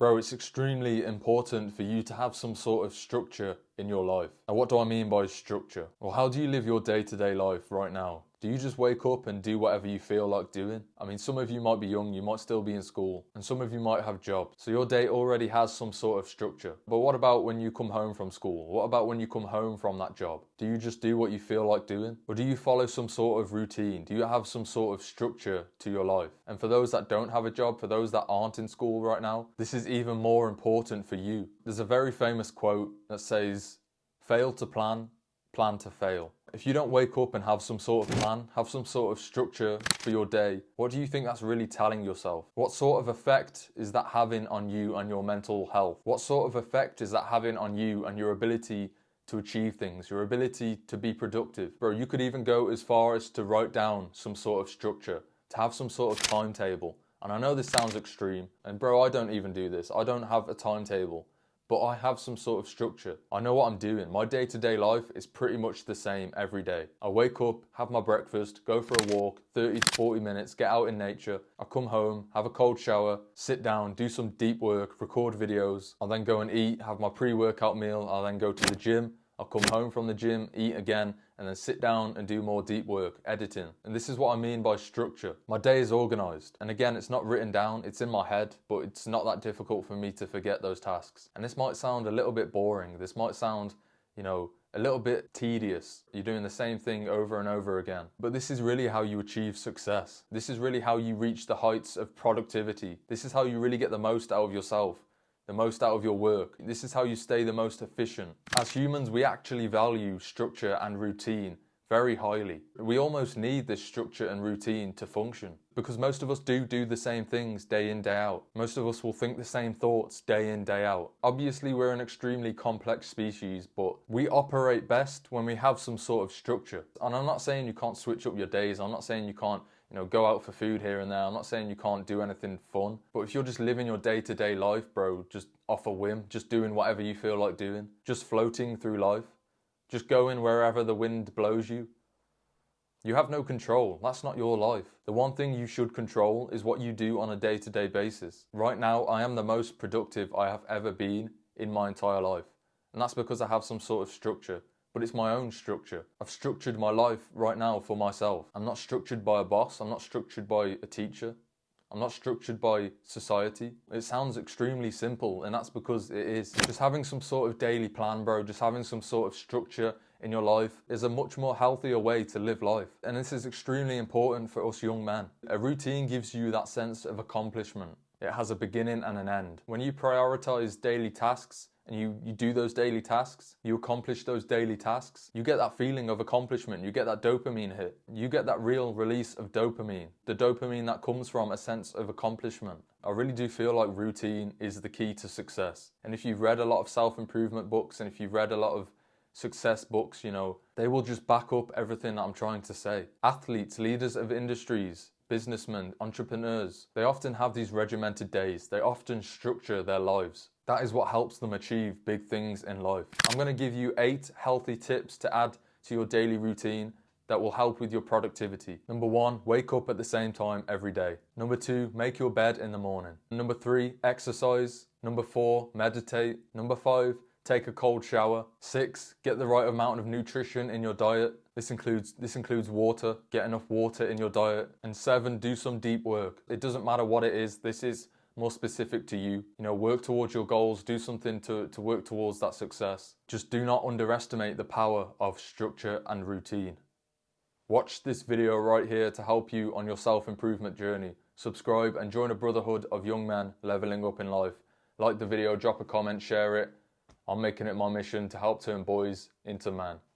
Bro, it's extremely important for you to have some sort of structure in your life. Now, what do I mean by structure? Well, how do you live your day-to-day life right now? Do you just wake up and do whatever you feel like doing? I mean, some of you might be young, you might still be in school, and some of you might have jobs. So your day already has some sort of structure. But what about when you come home from school? What about when you come home from that job? Do you just do what you feel like doing? Or do you follow some sort of routine? Do you have some sort of structure to your life? And for those that don't have a job, for those that aren't in school right now, this is even more important for you. There's a very famous quote that says, "Fail to plan, plan to fail." If you don't wake up and have some sort of plan, have some sort of structure for your day, what do you think that's really telling yourself? What sort of effect is that having on you and your mental health? What sort of effect is that having on you and your ability to achieve things, your ability to be productive? Bro, you could even go as far as to write down some sort of structure, to have some sort of timetable. And I know this sounds extreme, and bro, I don't even do this. I don't have a timetable. But I have some sort of structure. I know what I'm doing. My day-to-day life is pretty much the same every day. I wake up, have my breakfast, go for a walk, 30 to 40 minutes, get out in nature. I come home, have a cold shower, sit down, do some deep work, record videos. I'll then go and eat, have my pre-workout meal. I'll then go to the gym. I'll come home from the gym, eat again, and then sit down and do more deep work, editing. And this is what I mean by structure. My day is organized. And again, it's not written down, it's in my head, but it's not that difficult for me to forget those tasks. And this might sound a little bit boring. This might sound, a little bit tedious. You're doing the same thing over and over again. But this is really how you achieve success. This is really how you reach the heights of productivity. This is how you really get the most out of yourself, the most out of your work. This is how you stay the most efficient. As humans, we actually value structure and routine very highly. We almost need this structure and routine to function because most of us do the same things day in, day out. Most of us will think the same thoughts day in, day out. Obviously, we're an extremely complex species, but we operate best when we have some sort of structure. And I'm not saying you can't switch up your days. I'm not saying you can't go out for food here and there. I'm not saying you can't do anything fun. But if you're just living your day-to-day life, bro, just off a whim, just doing whatever you feel like doing, just floating through life, just going wherever the wind blows you, you have no control. That's not your life. The one thing you should control is what you do on a day-to-day basis. Right now, I am the most productive I have ever been in my entire life. And that's because I have some sort of structure. But it's my own structure. I've structured my life right now for myself. I'm not structured by a boss. I'm not structured by a teacher. I'm not structured by society. It sounds extremely simple, and that's because it is. Just having some sort of daily plan, bro, just having some sort of structure in your life is a much more healthier way to live life. And this is extremely important for us young men. A routine gives you that sense of accomplishment. It has a beginning and an end. When you prioritize daily tasks, and you do those daily tasks, you accomplish those daily tasks, you get that feeling of accomplishment, you get that dopamine hit, you get that real release of dopamine, the dopamine that comes from a sense of accomplishment. I really do feel like routine is the key to success. And if you've read a lot of self-improvement books, and if you've read a lot of success books, they will just back up everything that I'm trying to say. Athletes, leaders of industries, businessmen, entrepreneurs, they often have these regimented days. They often structure their lives. That is what helps them achieve big things in life. I'm going to give you 8 healthy tips to add to your daily routine that will help with your productivity. Number 1, wake up at the same time every day. Number 2, make your bed in the morning. Number 3, exercise. Number 4, meditate. Number 5, take a cold shower. 6, get the right amount of nutrition in your diet. This includes water. Get enough water in your diet. And 7, do some deep work. It doesn't matter what it is. This is more specific to you. Work towards your goals. Do something to work towards that success. Just do not underestimate the power of structure and routine. Watch this video right here to help you on your self-improvement journey. Subscribe and join a brotherhood of young men leveling up in life. Like the video, drop a comment, share it. I'm making it my mission to help turn boys into men.